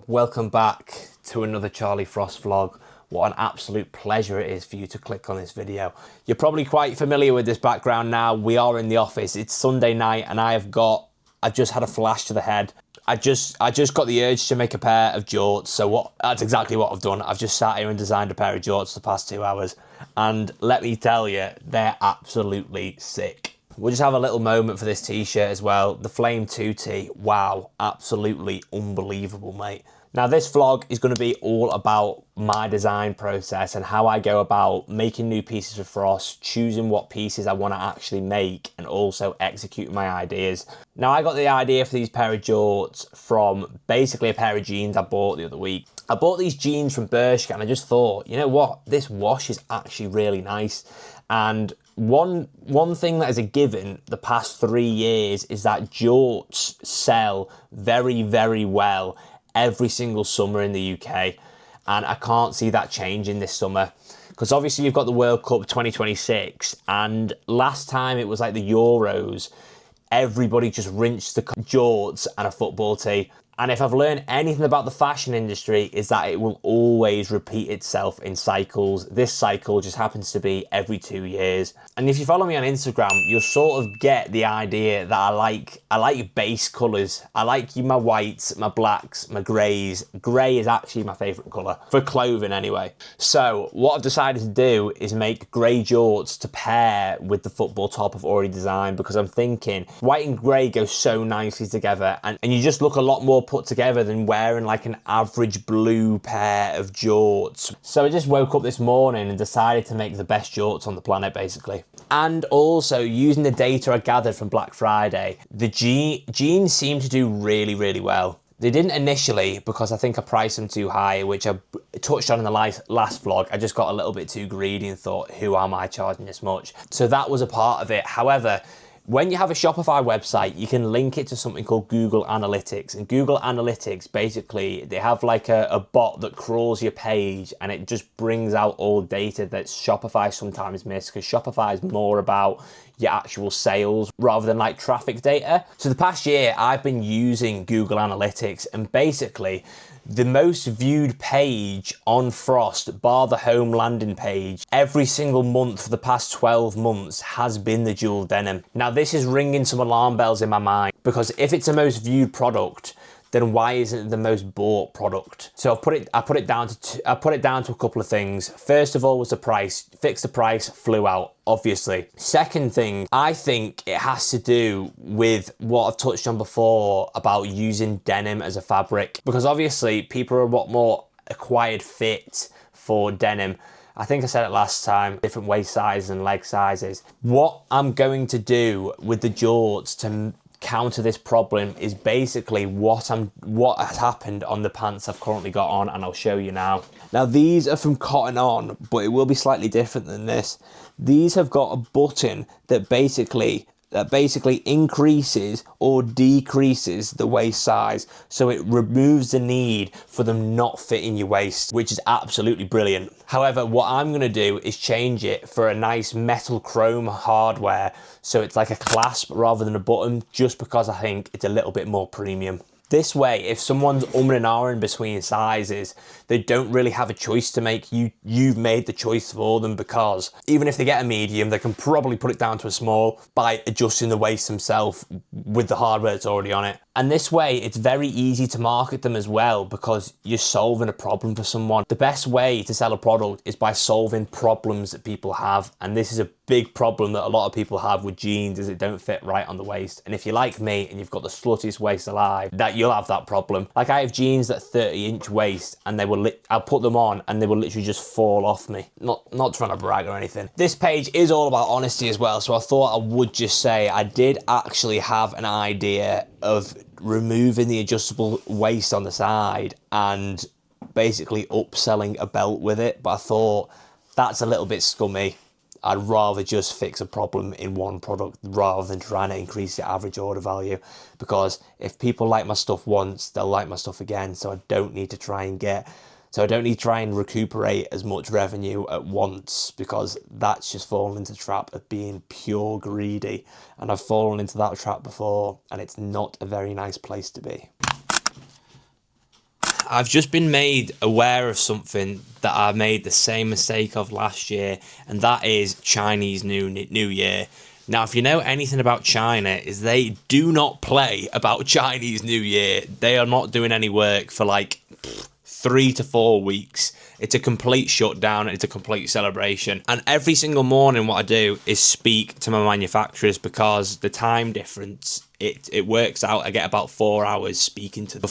welcome back to another Charlie Frost vlog. What an absolute pleasure it is for you to click on this video. You're probably quite familiar with this background now. We are in the office. It's Sunday night and I've just had a flash to the head. I just got the urge to make a pair of jorts. So that's exactly what I've done. I've just sat here and designed a pair of jorts the past 2 hours. And let me tell you, they're absolutely sick. We'll just have a little moment for this t-shirt as well. The Flame 2 tee, wow, absolutely unbelievable, mate. Now this vlog is going to be all about my design process and how I go about making new pieces for Frost, choosing what pieces I want to actually make and also executing my ideas. Now I got the idea for these pair of jorts from basically a pair of jeans I bought the other week. I bought these jeans from Bershka and I just thought, you know what, this wash is actually really nice. And one thing that is a given the past 3 years is that jorts sell very, very well every single summer in the UK, and I can't see that changing this summer because obviously you've got the World Cup 2026 and last time it was like the Euros, everybody just rinsed the jorts and a football tee. And if I've learned anything about the fashion industry is that it will always repeat itself in cycles. This cycle just happens to be every 2 years. And if you follow me on Instagram, you'll sort of get the idea that I like base colours. I like my whites, my blacks, my greys. Grey is actually my favourite colour, for clothing anyway. So what I've decided to do is make grey jorts to pair with the football top I've already designed because I'm thinking white and grey go so nicely together and you just look a lot more put together than wearing like an average blue pair of jorts. So I just woke up this morning and decided to make the best jorts on the planet basically. And also using the data I gathered from Black Friday, the jeans seem to do really, really well. They didn't initially because I think I priced them too high, which I touched on in the last vlog. I just got a little bit too greedy and thought, who am I charging this much? So that was a part of it. However, when you have a Shopify website, you can link it to something called Google Analytics. And Google Analytics, basically, they have like a bot that crawls your page and it just brings out all data that Shopify sometimes miss because Shopify is more about your actual sales rather than like traffic data. So the past year, I've been using Google Analytics and basically, the most viewed page on Frost, bar the home landing page, every single month for the past 12 months has been the dual denim. Now this is ringing some alarm bells in my mind because if it's the most viewed product, then why isn't it the most bought product? So I put it down to a couple of things. First of all was the price. Fixed the price, flew out, obviously. Second thing, I think it has to do with what I've touched on before about using denim as a fabric. Because obviously people are a lot more acquired fit for denim. I think I said it last time, different waist sizes and leg sizes. What I'm going to do with the jorts to counter this problem is basically what has happened on the pants I've currently got on, and I'll show you now. Now these are from Cotton On, but it will be slightly different than this. These have got a button that basically increases or decreases the waist size, so it removes the need for them not fitting your waist, which is absolutely brilliant. However, what I'm going to do is change it for a nice metal chrome hardware, so it's like a clasp rather than a button, just because I think it's a little bit more premium. This way, if someone's and ahhing between sizes, they don't really have a choice to make. You've made the choice for them, because even if they get a medium, they can probably put it down to a small by adjusting the waist themselves with the hardware that's already on it. And this way, it's very easy to market them as well because you're solving a problem for someone. The best way to sell a product is by solving problems that people have. And this is a big problem that a lot of people have with jeans, is it don't fit right on the waist. And if you're like me and you've got the sluttiest waist alive, that you'll have that problem. Like I have jeans that 30-inch waist and they will, I'll put them on and they will literally just fall off me. Not trying to brag or anything. This page is all about honesty as well. So I thought I would just say I did actually have an idea of removing the adjustable waist on the side and basically upselling a belt with it. But I thought that's a little bit scummy. I'd rather just fix a problem in one product rather than trying to increase the average order value, because if people like my stuff once, they'll like my stuff again. So I don't need to try and recuperate as much revenue at once, because that's just fallen into the trap of being pure greedy. And I've fallen into that trap before, and it's not a very nice place to be. I've just been made aware of something that I made the same mistake of last year, and that is Chinese New Year. Now, if you know anything about China, is they do not play about Chinese New Year. They are not doing any work for like 3 to 4 weeks. It's a complete shutdown. It's a complete celebration. And every single morning what I do is speak to my manufacturers, because the time difference, it works out. I get about 4 hours speaking to them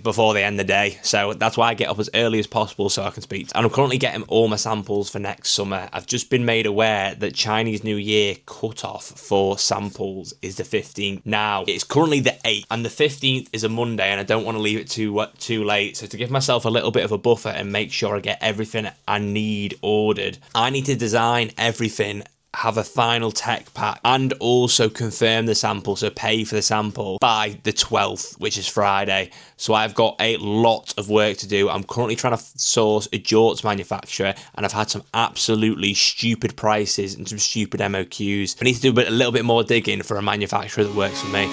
before they end the day. So that's why I get up as early as possible so I can speak. And I'm currently getting all my samples for next summer. I've just been made aware that Chinese New Year cutoff for samples is the 15th. Now, it's currently the 8th, and the 15th is a Monday, and I don't want to leave it too late. So to give myself a little bit of a buffer and make sure I get everything I need ordered, I need to design everything, have a final tech pack, and also confirm the sample, so pay for the sample, by the 12th, which is Friday. So I've got a lot of work to do. I'm currently trying to source a jorts manufacturer, and I've had some absolutely stupid prices and some stupid MOQs. I need to do a little bit more digging for a manufacturer that works for me.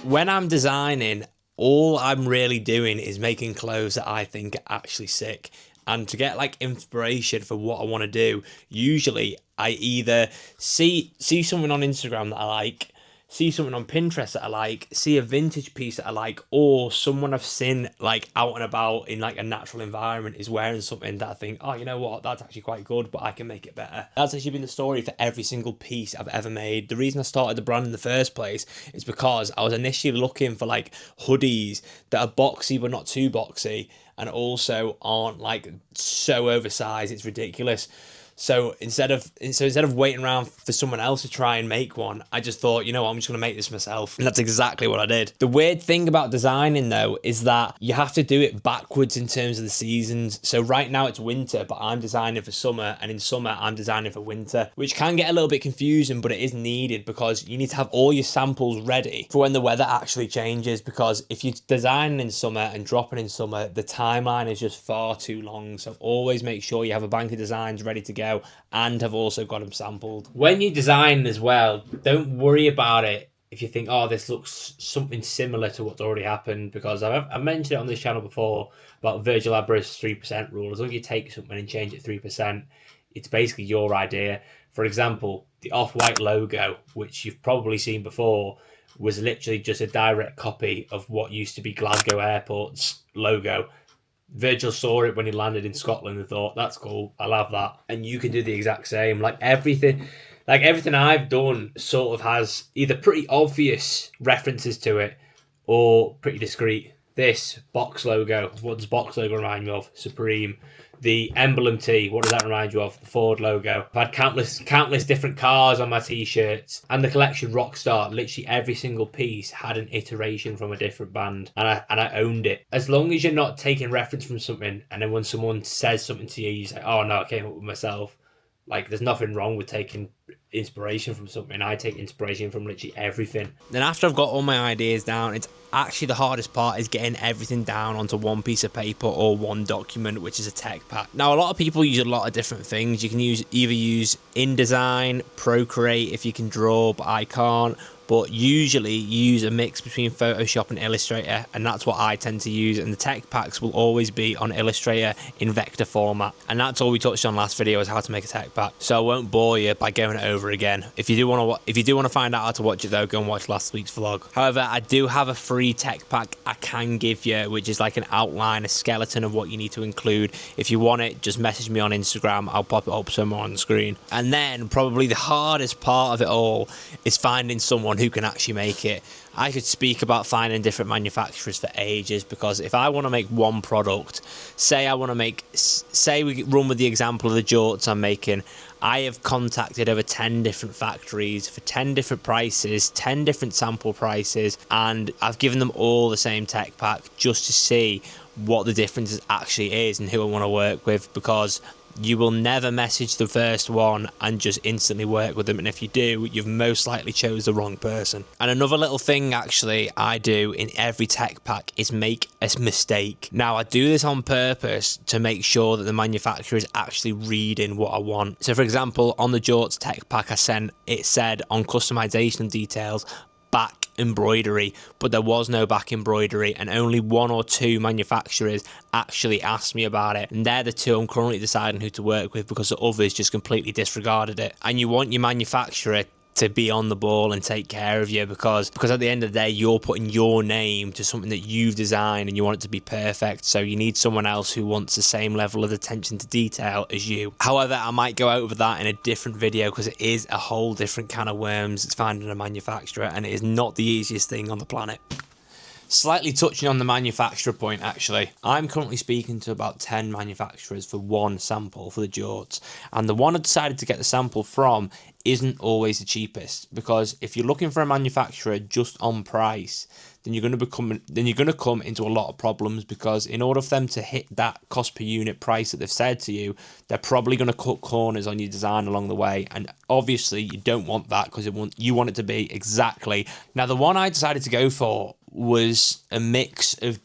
When I'm designing, all I'm really doing is making clothes that I think are actually sick. And to get like inspiration for what I want to do, usually I either see something on Instagram that I like, see something on Pinterest that I like, see a vintage piece that I like, or someone I've seen like out and about in like a natural environment is wearing something that I think, oh, you know what, that's actually quite good, but I can make it better. That's actually been the story for every single piece I've ever made. The reason I started the brand in the first place is because I was initially looking for like hoodies that are boxy but not too boxy, and also aren't like so oversized it's ridiculous. So instead of waiting around for someone else to try and make one, I just thought, you know what, I'm just going to make this myself. And that's exactly what I did. The weird thing about designing, though, is that you have to do it backwards in terms of the seasons. So right now it's winter, but I'm designing for summer, and in summer I'm designing for winter, which can get a little bit confusing, but it is needed because you need to have all your samples ready for when the weather actually changes. Because if you're designing in summer and dropping in summer, the timeline is just far too long. So always make sure you have a bank of designs ready to go, and have also got them sampled. When you design as well, don't worry about it if you think, oh, this looks something similar to what's already happened, because I mentioned it on this channel before about Virgil Abloh's 3% rule. As long as you take something and change it 3%, it's basically your idea. For example, the Off-White logo, which you've probably seen before, was literally just a direct copy of what used to be Glasgow Airport's logo. Virgil saw it when he landed in Scotland and thought, that's cool, I'll have that. And you can do the exact same. Like everything I've done sort of has either pretty obvious references to it or pretty discreet. This Box logo, what does Box logo remind you of? Supreme. The emblem tee, what does that remind you of? The Ford logo. I've had countless different cars on my t-shirts. And the collection Rockstar, literally every single piece had an iteration from a different band. And I owned it. As long as you're not taking reference from something, and then when someone says something to you, you say, oh no, I came up with myself. Like, there's nothing wrong with taking inspiration from something. I take inspiration from literally everything. Then after I've got all my ideas down, it's actually the hardest part is getting everything down onto one piece of paper or one document, which is a tech pack. Now, a lot of people use a lot of different things. You can either use InDesign, Procreate if you can draw, but I can't. But usually you use a mix between Photoshop and Illustrator, and that's what I tend to use. And the tech packs will always be on Illustrator in vector format. And that's all we touched on last video, is how to make a tech pack. So I won't bore you by going it over again. If you do want to find out how to watch it though, go and watch last week's vlog. However, I do have a free tech pack I can give you, which is like an outline, a skeleton of what you need to include. If you want it, just message me on Instagram. I'll pop it up somewhere on the screen. And then probably the hardest part of it all is finding someone who can actually make it. I could speak about finding different manufacturers for ages, because if I want to make one product, say we run with the example of the jorts I'm making, I have contacted over 10 different factories for 10 different prices, 10 different sample prices, and I've given them all the same tech pack just to see what the difference actually is and who I want to work with, because you will never message the first one and just instantly work with them, and if you do, you've most likely chose the wrong person. And another little thing actually I do in every tech pack is make a mistake. Now, I do this on purpose to make sure that the manufacturer is actually reading what I want. So for example, on the jorts tech pack it said on customization details, back embroidery, but there was no back embroidery, and only 1 or 2 manufacturers actually asked me about it, and they're the 2 I'm currently deciding who to work with, because the others just completely disregarded it. And you want your manufacturer to be on the ball and take care of you, because at the end of the day, you're putting your name to something that you've designed and you want it to be perfect. So you need someone else who wants the same level of attention to detail as you. However, I might go over that in a different video, because it is a whole different can of worms. It's finding a manufacturer, and it is not the easiest thing on the planet. Slightly touching on the manufacturer point, actually, I'm currently speaking to about 10 manufacturers for one sample for the jorts, and the one I decided to get the sample from isn't always the cheapest, because if you're looking for a manufacturer just on price, then you're going to come into a lot of problems, because in order for them to hit that cost per unit price that they've said to you, they're probably going to cut corners on your design along the way, and obviously you don't want that, because you want it to be exactly. Now, the one I decided to go for was a mix of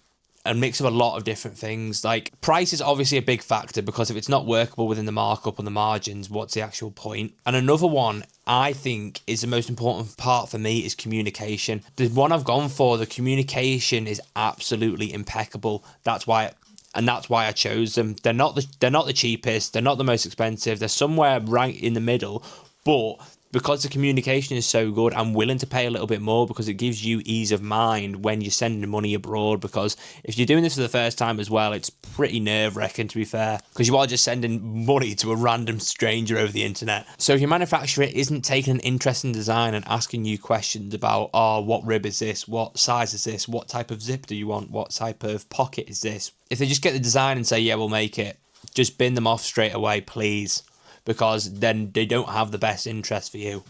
a lot of different things. Like, price is obviously a big factor, because if it's not workable within the markup and the margins, what's the actual point? And another one I think is the most important part for me is communication. The one I've gone for, the communication is absolutely impeccable. That's why I chose them. They're not the cheapest, they're not the most expensive, they're somewhere right in the middle, but because the communication is so good, I'm willing to pay a little bit more, because it gives you ease of mind when you're sending money abroad. Because if you're doing this for the first time as well, it's pretty nerve-wracking, to be fair, because you are just sending money to a random stranger over the internet. So if your manufacturer isn't taking an interest in design and asking you questions about, oh, what rib is this, what size is this, what type of zip do you want, what type of pocket is this, if they just get the design and say, yeah, we'll make it, just bin them off straight away, please, because then they don't have the best interest for you.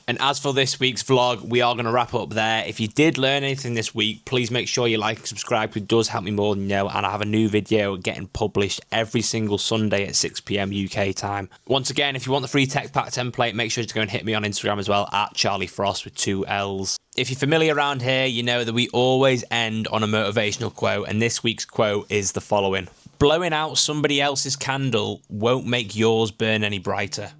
And as for this week's vlog, we are going to wrap up there. If you did learn anything this week, please make sure you like and subscribe. It does help me more than you know. And I have a new video getting published every single Sunday at 6 PM UK time. Once again, if you want the free tech pack template, make sure to go and hit me on Instagram as well, at Charlie Frost with 2 L's. If you're familiar around here, you know that we always end on a motivational quote. And this week's quote is the following: blowing out somebody else's candle won't make yours burn any brighter.